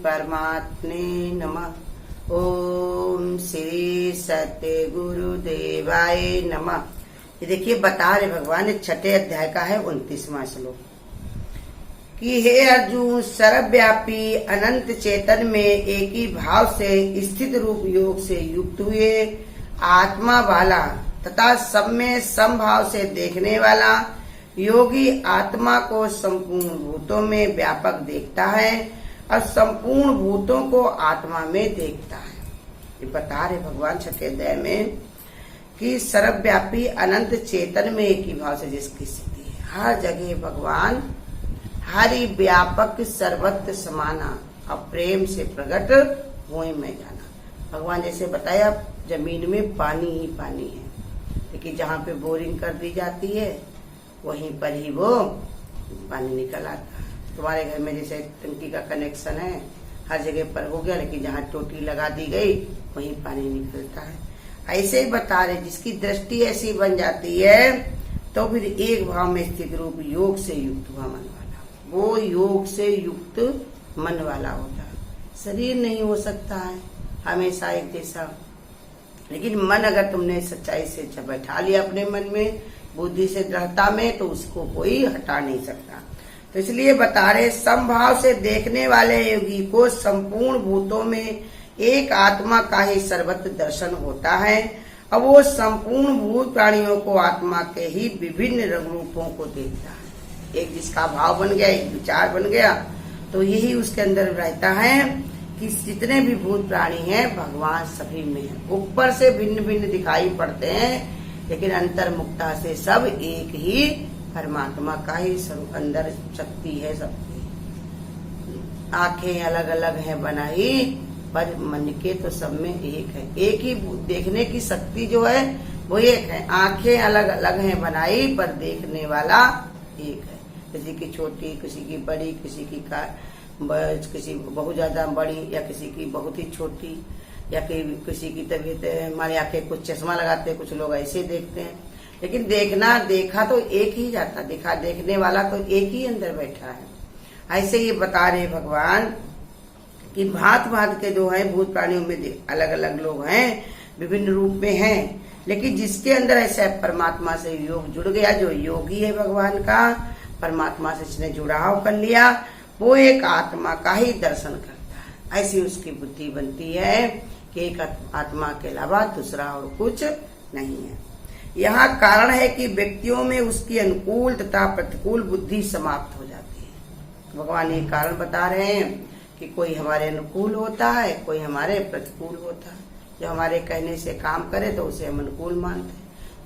परमात्मे नमः। ओम श्री सत्य गुरुदेवाय नमः। ये देखिए बता रहे भगवान, छठे अध्याय का है 29वां श्लोक कि हे अर्जुन, सर्वव्यापी अनंत चेतन में एक ही भाव से स्थित रूप योग से युक्त हुए आत्मा वाला तथा सब में समभाव से देखने वाला योगी आत्मा को संपूर्ण भूतों में व्यापक देखता है और संपूर्ण भूतों को आत्मा में देखता है। ये बता रहे भगवान छठे अध्याय में कि सर्वव्यापी अनंत चेतन में एक ही भाव से जिसकी स्थिति है, हर जगह भगवान हरि व्यापक सर्वत्र समाना और प्रेम से प्रकट हुए में जाना। भगवान जैसे बताया जमीन में पानी ही पानी है, लेकिन जहाँ पे बोरिंग कर दी जाती है वहीं पर ही वो पानी निकल आता है। तुम्हारे घर में जैसे टंकी का कनेक्शन है, हर जगह पर हो गया, लेकिन जहाँ टोटी लगा दी गई वहीं पानी निकलता है। ऐसे ही बता रहे जिसकी दृष्टि ऐसी बन जाती है तो फिर एक भाव में स्थित रूप योग से युक्त हुआ मन वाला, वो योग से युक्त मन वाला होता है। शरीर नहीं हो सकता है हमेशा एक जैसा, लेकिन मन अगर तुमने सच्चाई से बैठा लिया अपने मन में, बुद्धि से दृढ़ता में, तो उसको कोई हटा नहीं सकता। तो इसलिए बता रहे समभाव से देखने वाले योगी को संपूर्ण भूतों में एक आत्मा का ही सर्वत्र दर्शन होता है और वो संपूर्ण भूत प्राणियों को आत्मा के ही विभिन्न रंग रूपों को देखता है। एक जिसका भाव बन गया, एक विचार बन गया, तो यही उसके अंदर रहता है कि जितने भी भूत प्राणी हैं भगवान सभी में है। ऊपर से भिन्न भिन्न दिखाई पड़ते हैं, लेकिन अंतर मुक्ता से सब एक ही परमात्मा का ही अंदर शक्ति है सबकी। आंखें अलग अलग हैं बनाई, पर मन के तो सब में एक है। एक ही देखने की शक्ति जो है वो एक है। आंखें अलग अलग हैं बनाई, पर देखने वाला एक है। किसी की छोटी, किसी की बड़ी, किसी की बहुत ज्यादा बड़ी या किसी की बहुत ही छोटी, या किसी की तबीयत, हमारे आंखें कुछ चश्मा लगाते हैं, कुछ लोग ऐसे देखते हैं, लेकिन देखा तो एक ही जाता, देखने वाला तो एक ही अंदर बैठा है। ऐसे ही बता रहे भगवान कि भांत भांत के जो है भूत प्राणियों में अलग अलग लोग हैं, विभिन्न रूप में हैं, लेकिन जिसके अंदर ऐसा परमात्मा से योग जुड़ गया, जो योगी है भगवान का, परमात्मा से इसने जुड़ाव कर लिया, वो एक आत्मा का ही दर्शन करता है। ऐसी उसकी बुद्धि बनती है कि एक आत्मा के अलावा दूसरा और कुछ नहीं है। यहाँ कारण है कि व्यक्तियों में उसकी अनुकूल तथा प्रतिकूल बुद्धि समाप्त हो जाती है। भगवान ये कारण बता रहे हैं कि कोई हमारे अनुकूल होता है, कोई हमारे प्रतिकूल होता है। जो हमारे कहने से काम करे तो उसे हम अनुकूल मानते हैं,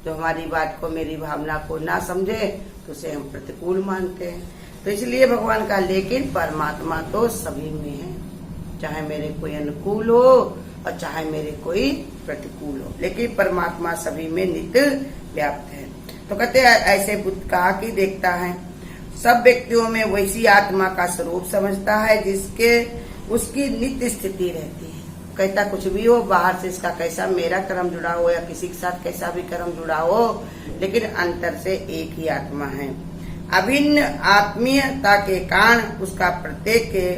जो हमारी बात को, मेरी भावना को ना समझे तो उसे हम प्रतिकूल मानते हैं। तो इसलिए भगवान का, लेकिन परमात्मा तो सभी में है, चाहे मेरे कोई अनुकूल हो और चाहे मेरे कोई प्रतिकूल हो, लेकिन परमात्मा सभी में नित्य व्याप्त है। तो कहते ऐसे बुद्ध कहा कि देखता है सब व्यक्तियों में वैसी आत्मा का स्वरूप समझता है जिसके उसकी नित्य स्थिति रहती है। कहता कुछ भी हो, बाहर से इसका कैसा मेरा कर्म जुड़ा हो या किसी के साथ कैसा भी कर्म जुड़ा हो, लेकिन अंतर से एक ही आत्मा है। अभिन्न आत्मीयता के कारण उसका प्रत्येक के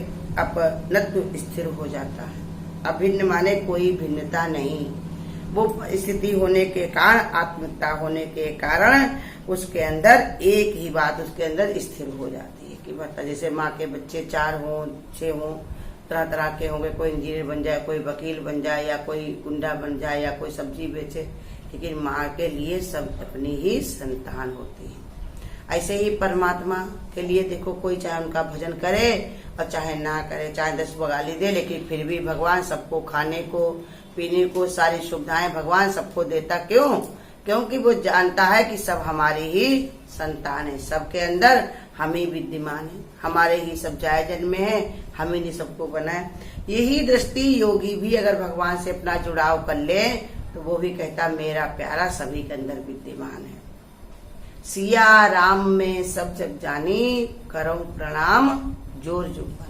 अपनत्व स्थिर हो जाता है। अभिन्न माने कोई भिन्नता नहीं, वो स्थिति होने के कारण, आत्मिकता होने के कारण उसके अंदर एक ही बात उसके अंदर स्थिर हो जाती है। कि बता जैसे माँ के बच्चे 4 हों 6 हों, तरह तरह के होंगे, कोई इंजीनियर बन जाए, कोई वकील बन जाए, या कोई गुंडा बन जाए, या कोई सब्जी बेचे, लेकिन माँ के लिए सब अपनी ही संतान होती है। ऐसे ही परमात्मा के लिए देखो, कोई चाहे उनका भजन करे और चाहे ना करे, चाहे 10 गाली दे, लेकिन फिर भी भगवान सबको खाने को, पीने को, सारी सुविधाएं भगवान सबको देता। क्यों? क्योंकि वो जानता है कि सब हमारी ही संतान है, सबके अंदर हम ही विद्यमान है, हमारे ही सब जाए जन्म में है, हम ही ने सबको बनाया। यही दृष्टि योगी भी अगर भगवान से अपना जुड़ाव कर ले तो वो भी कहता मेरा प्यारा सभी के अंदर विद्यमान है। सिया राम में सब जग जानी, करो प्रणाम जोर जुबानी।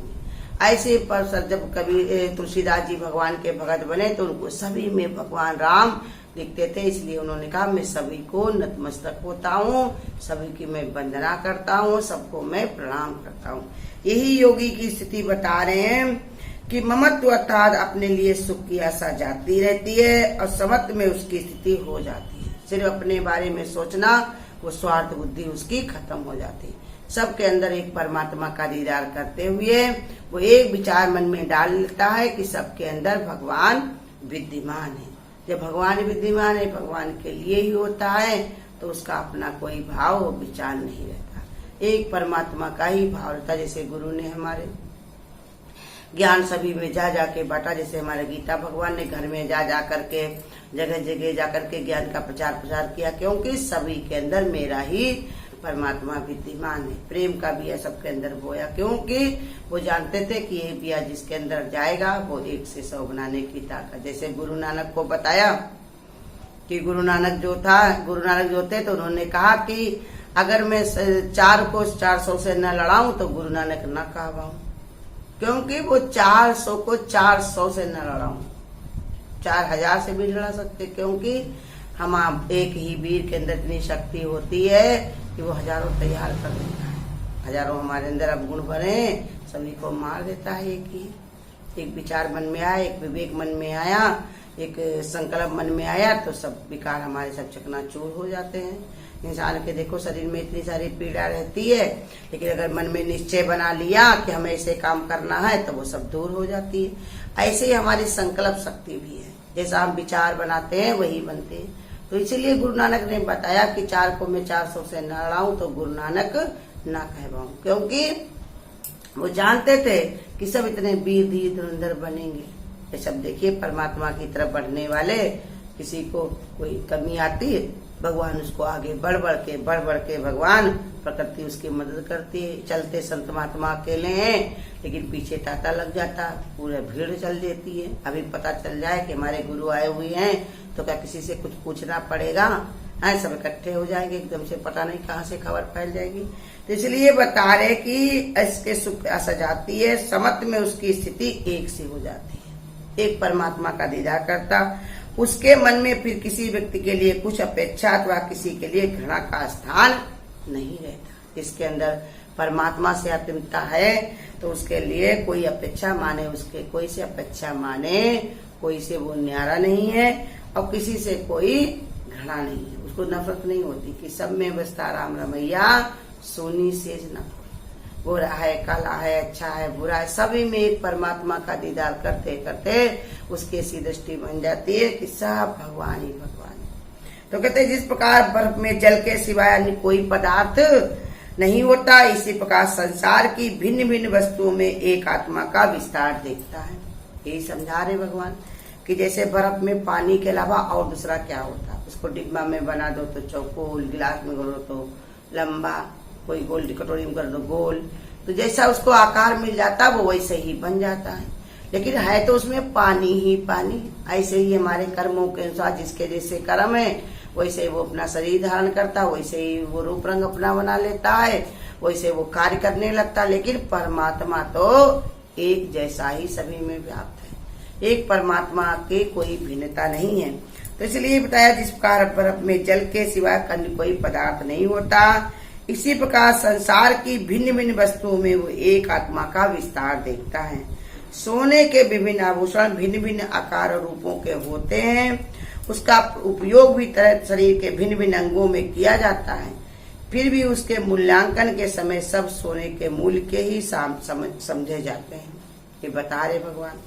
ऐसे पर जब कभी तुलसीदास जी भगवान के भगत बने तो उनको सभी में भगवान राम दिखते थे, इसलिए उन्होंने कहा मैं सभी को नतमस्तक होता हूँ, सभी की मैं वंदना करता हूँ, सबको मैं प्रणाम करता हूँ। यही योगी की स्थिति बता रहे हैं कि ममत्व अर्थात अपने लिए सुख की आशा जाती रहती है और समत्व में उसकी स्थिति हो जाती है। सिर्फ अपने बारे में सोचना, वो स्वार्थ बुद्धि उसकी खत्म हो जाती है। सबके अंदर एक परमात्मा का दीदार करते हुए वो एक विचार मन में डाल लेता है कि सबके अंदर भगवान विद्यमान है। जब भगवान विद्यमान है, भगवान के लिए ही होता है, तो उसका अपना कोई भाव विचार नहीं रहता, एक परमात्मा का ही भाव रहता। जैसे गुरु ने हमारे ज्ञान सभी में जा जाके बांटा, जैसे हमारे गीता भगवान ने घर में जा जा करके जगह जगह जा करके ज्ञान का प्रचार प्रसार किया, क्योंकि सभी के अंदर मेरा ही परमात्मा विद्यमान है। प्रेम का बिया सबके अंदर बोया, क्योंकि वो जानते थे कि ये बिया जिसके अंदर जाएगा वो 1 से 100 बनाने की ताकत। जैसे गुरु नानक को बताया कि गुरु नानक जो थे तो उन्होंने कहा कि अगर मैं 4 को 400 से न लड़ाऊं तो गुरु नानक न कहवाऊं, क्योंकि वो 400 को 400 से न लड़ाऊं, 4000 से भी लड़ा सकते, क्योंकि हम एक ही वीर के अंदर इतनी शक्ति होती है कि वो हजारों तैयार कर देता है। हजारों हमारे अंदर अब गुण भरे, सभी को मार देता है। एक विचार मन में आया, एक विवेक मन में आया, एक संकल्प मन में आया, तो सब विकार हमारे सब चकनाचूर हो जाते हैं। इंसान के देखो शरीर में इतनी सारी पीड़ा रहती है, लेकिन अगर मन में निश्चय बना लिया कि हमें ऐसे काम करना है तो वो सब दूर हो जाती है। ऐसे ही हमारी संकल्प शक्ति भी है, जैसा हम विचार बनाते हैं वही बनते हैं। तो इसीलिए गुरु नानक ने बताया कि 4 को मैं 400 से न लड़ाऊं तो गुरु नानक ना कहवाऊं, क्योंकि वो जानते थे कि सब इतने वीर धीर धुरंधर बनेंगे। ये सब देखिए परमात्मा की तरफ बढ़ने वाले, किसी को कोई कमी आती है, भगवान उसको आगे बढ़ बढ़ के भगवान प्रकृति उसकी मदद करती है। चलते संत महात्मा अकेले हैं, लेकिन पीछे तांता लग जाता, पूरे भीड़ चल देती है। अभी पता चल जाए कि हमारे गुरु आए हुए हैं तो क्या किसी से कुछ पूछना पड़ेगा? सब इकट्ठे हो जाएंगे एकदम से, पता नहीं कहाँ से खबर फैल जाएगी। तो इसलिए बता रहे कि इसके सुख आशा जाती है, समत्व में उसकी स्थिति एक सी हो जाती है। एक परमात्मा का दीदार करता, उसके मन में फिर किसी व्यक्ति के लिए कुछ अपेक्षा अथवा किसी के लिए घृणा का स्थान नहीं रहता। इसके अंदर परमात्मा से आत्मीयता है तो उसके लिए कोई अपेक्षा माने, उसके कोई से अपेक्षा माने, कोई से वो न्यारा नहीं है और किसी से कोई घृणा नहीं है। उसको नफरत नहीं होती कि सब में बसता राम रमैया, सोनी सेज न गोरा है, काला है, अच्छा है, बुरा है, सभी में एक परमात्मा का दीदार करते करते उसकी ऐसी दृष्टि बन जाती है कि सब भगवान ही भगवान है। तो कहते जिस प्रकार बर्फ में जल के सिवाय अन्य कोई पदार्थ नहीं होता, इसी प्रकार संसार की भिन्न भिन्न वस्तुओं में एक आत्मा का विस्तार देखता है। यही समझा रहे भगवान कि जैसे बर्फ में पानी के अलावा और दूसरा क्या होता है। उसको डिब्बा में बना दो तो चौकोर, गिलास में घोलो तो लंबा, कोई गोल कटोरी में कर दो गोल, तो जैसा उसको आकार मिल जाता वो वैसे ही बन जाता है, लेकिन है तो उसमें पानी ही पानी। ऐसे ही हमारे कर्मों के अनुसार जिसके जैसे कर्म है वैसे वो अपना शरीर धारण करता, वैसे ही वो रूप रंग अपना बना लेता है, वैसे वो कार्य करने लगता। लेकिन परमात्मा तो एक जैसा ही सभी में व्याप्त है, एक परमात्मा के कोई भिन्नता नहीं है। तो इसलिए बताया जिस प्रकार बर्फ में जल के सिवाय अन्य कोई पदार्थ नहीं होता, इसी प्रकार संसार की भिन्न भिन्न वस्तुओं में वो एक आत्मा का विस्तार देखता है। सोने के विभिन्न आभूषण भिन्न भिन्न आकार और रूपों के होते हैं, उसका उपयोग भी तरह शरीर के भिन्न भिन्न अंगों में किया जाता है, फिर भी उसके मूल्यांकन के समय सब सोने के मूल्य के ही समझे जाते हैं। ये बता रहे भगवान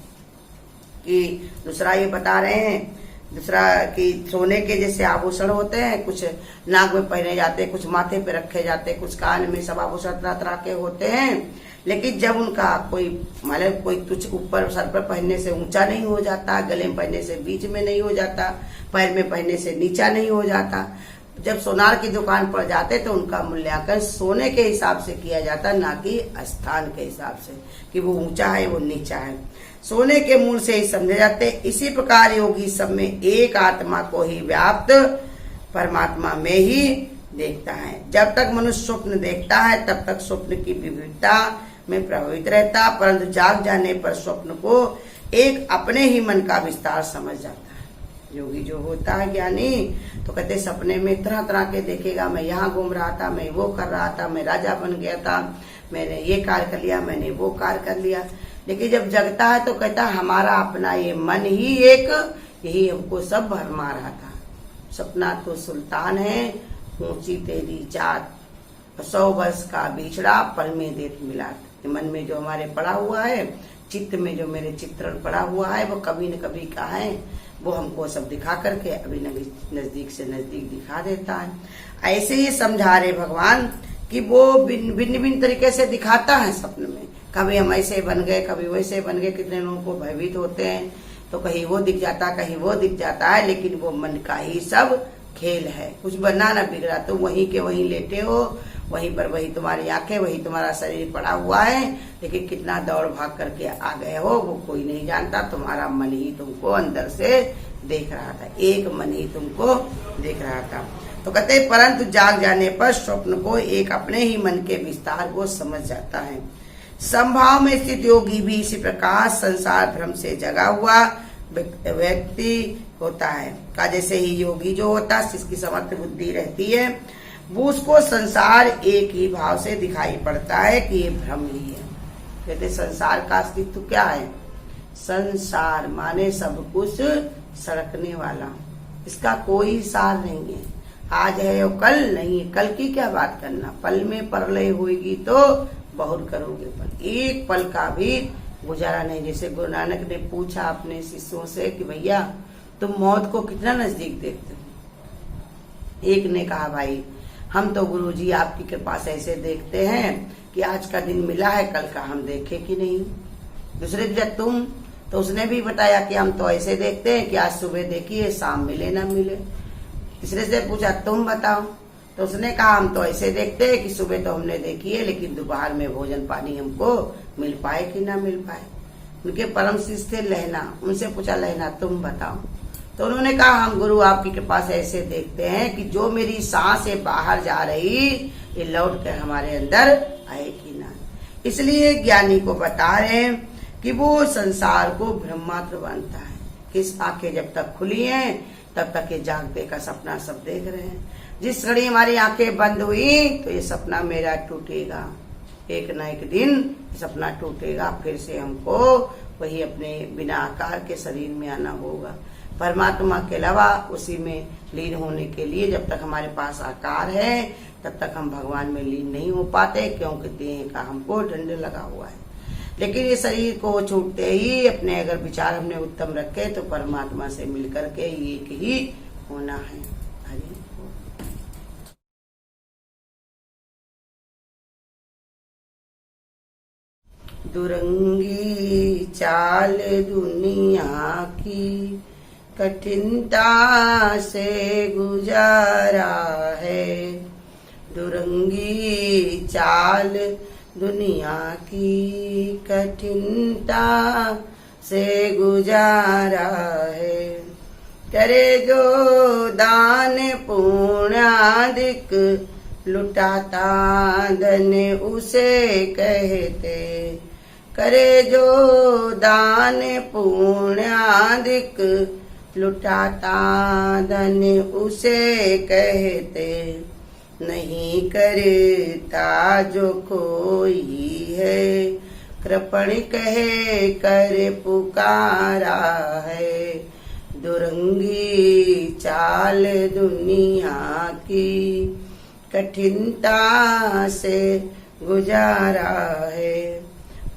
कि दूसरा ये बता रहे हैं, दूसरा कि सोने के जैसे आभूषण होते हैं, कुछ नाक में पहने जाते, कुछ माथे पे रखे जाते, कुछ कान में, सब आभूषण तरह तरह के होते हैं। लेकिन जब उनका कोई मतलब कोई कुछ ऊपर सर पर पहनने से ऊंचा नहीं हो जाता, गले में पहनने से बीच में नहीं हो जाता, पैर में पहनने से नीचा नहीं हो जाता, जब सोनार की दुकान पर जाते तो उनका मूल्यांकन सोने के हिसाब से किया जाता, ना कि स्थान के हिसाब से कि वो ऊंचा है वो नीचा है। सोने के मूल से ही समझे जाते। इसी प्रकार योगी सब में एक आत्मा को ही व्याप्त परमात्मा में ही देखता है। जब तक मनुष्य स्वप्न देखता है तब तक स्वप्न की विविधता में प्रभावित रहता, परंतु जाग जाने पर स्वप्न को एक अपने ही मन का विस्तार समझ जाता है। योगी जो होता है ज्ञानी तो कहते सपने में तरह तरह के देखेगा, मैं यहाँ घूम रहा था, मैं वो कर रहा था, मैं राजा बन गया था, मैंने ये कार्य कर लिया, मैंने वो कार्य कर लिया। लेकिन जब जगता है तो कहता है हमारा अपना ये मन ही एक, यही हमको सब भरमा रहा था। सपना तो सुल्तान है, ऊंची तेरी जात, 100 वर्ष का बिछड़ा पल में देत मिलात। मन में जो हमारे पड़ा हुआ है, चित्त में जो मेरे चित्रण पड़ा हुआ है, वो कभी न कभी का है, वो हमको सब दिखा करके अभी नजदीक से नजदीक दिखा देता है। ऐसे ही समझा रहे भगवान कि वो भिन्न भिन्न तरीके से दिखाता है सपने में। कभी हम ऐसे बन गए, कभी वैसे बन गए। कितने लोगों को भयभीत होते हैं तो कहीं वो दिख जाता, कहीं वो दिख जाता है, लेकिन वो मन का ही सब खेल है। कुछ बना ना बिगड़ा, तो वहीं के वहीं लेटे हो, वहीं पर वही तुम्हारी आंखें, वही तुम्हारा शरीर पड़ा हुआ है, लेकिन कितना दौड़ भाग करके आ गए हो वो कोई नहीं जानता। तुम्हारा मन ही तुमको अंदर से देख रहा था, एक मन ही तुमको देख रहा था। तो कहते परंतु जाग जाने पर स्वप्न को एक अपने ही मन के विस्तार को समझ जाता है। संभाव में स्थित योगी भी इसी प्रकार संसार भ्रम से जगा हुआ व्यक्ति होता है का। जैसे ही योगी जो होता है, जिसकी समर्थ बुद्धि रहती है, वो उसको संसार एक ही भाव से दिखाई पड़ता है कि ये भ्रम ही है। कहते संसार का अस्तित्व क्या है? संसार माने सब कुछ सड़कने वाला, इसका कोई सार नहीं है। आज है और कल नहीं है, कल की क्या बात करना। पल में परलय होगी तो बहुत करोगे, पर एक पल का भी गुजारा नहीं। जैसे गुरु नानक ने पूछा अपने शिष्यों से कि भैया तुम मौत को कितना नजदीक देखते हो? एक ने कहा भाई हम तो गुरुजी आपकी कृपा से ऐसे देखते हैं कि आज का दिन मिला है, कल का हम देखे कि नहीं। दूसरे जब तुम, तो उसने भी बताया कि हम तो ऐसे देखते हैं कि आज सुबह देखिए शाम मिले ना मिले। तीसरे से पूछा तुम बताओ, तो उसने कहा हम तो ऐसे देखते हैं कि सुबह तो हमने देखी है, लेकिन दोपहर में भोजन पानी हमको मिल पाए कि ना मिल पाए। उनके परम शिष्य थे लहना, उनसे पूछा लहना तुम बताओ, तो उन्होंने कहा हम गुरु आपकी कृपा से ऐसे देखते हैं कि जो मेरी सांस है बाहर जा रही, ये लौट कर हमारे अंदर आए कि ना। इसलिए ज्ञानी को बता रहे हैं कि वो संसार को ब्रह्मात्र बनता है। किस आंखें जब तक खुली हैं तब तक ये जागते का सपना सब देख रहे हैं। जिस घड़ी हमारी आंखें बंद हुई तो ये सपना मेरा टूटेगा, एक न एक दिन सपना टूटेगा, फिर से हमको वही अपने बिना आकार के शरीर में आना होगा। परमात्मा के अलावा उसी में लीन होने के लिए जब तक हमारे पास आकार है तब तक हम भगवान में लीन नहीं हो पाते, क्योंकि देह का हमको दंड लगा हुआ है। लेकिन ये शरीर को छूटते ही अपने अगर विचार हमने उत्तम रखे तो परमात्मा से मिलकर के एक ही होना है। हरि दुरंगी चाल दुनिया की, कठिनता से गुजारा है। दुरंगी चाल दुनिया की, कठिनता से गुजारा है। करे जो दान पुण्यादिक, लुटाता धन उसे कहते। करे जो दान पुण्यादिक, लुटाता धन उसे कहते। नहीं करता जो कोई है, कृपण कहे कर पुकारा है। दुरंगी चाल दुनिया की, कठिनता से गुजारा है।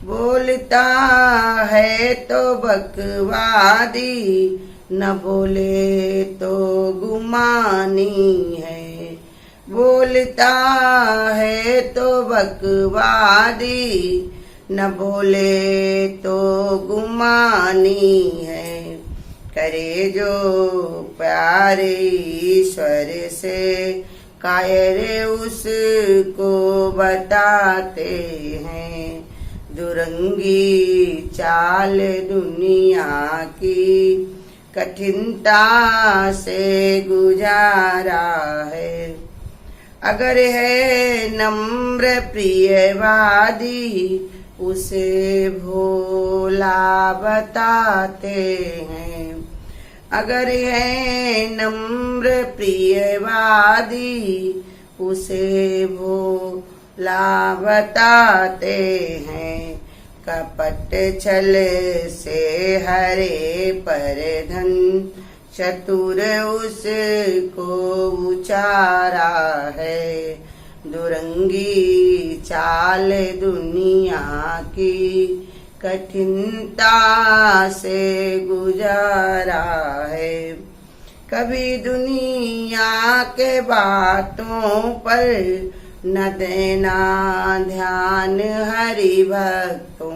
बोलता है तो बकवादी, न बोले तो गुमानी है। बोलता है तो बकवादी, न बोले तो गुमानी है। करे जो प्यार ईश्वर से, कायर उसको बताते हैं। दुरंगी चाल दुनिया की, कठिनता से गुजारा है। अगर है नम्र प्रियवादी, उसे भोला बताते हैं। अगर है नम्र प्रियवादी, उसे भोला बताते हैं। कपट छल से हरे पर धन, चतुर उसको उचारा है। दुरंगी चाल दुनिया की, कठिनता से गुजारा है। कभी दुनिया के बातों पर न देना ध्यान हरि भक्तों,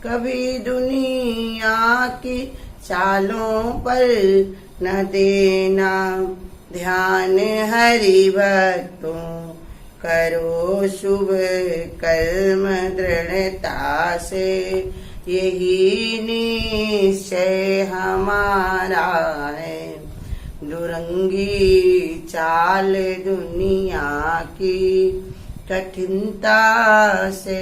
कभी दुनिया की चालों पर न देना ध्यान हरि भक्तों। करो शुभ कर्म दृढ़ता से, यही निश्चय हमारा है। दुरंगी चाल दुनिया की, कठिनता से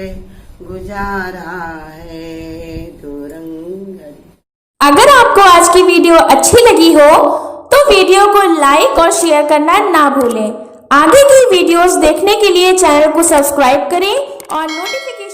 गुजारा है। दुरंगी। अगर आपको आज की वीडियो अच्छी लगी हो तो वीडियो को लाइक और शेयर करना ना भूलें। आगे की वीडियोस देखने के लिए चैनल को सब्सक्राइब करें और नोटिफिकेशन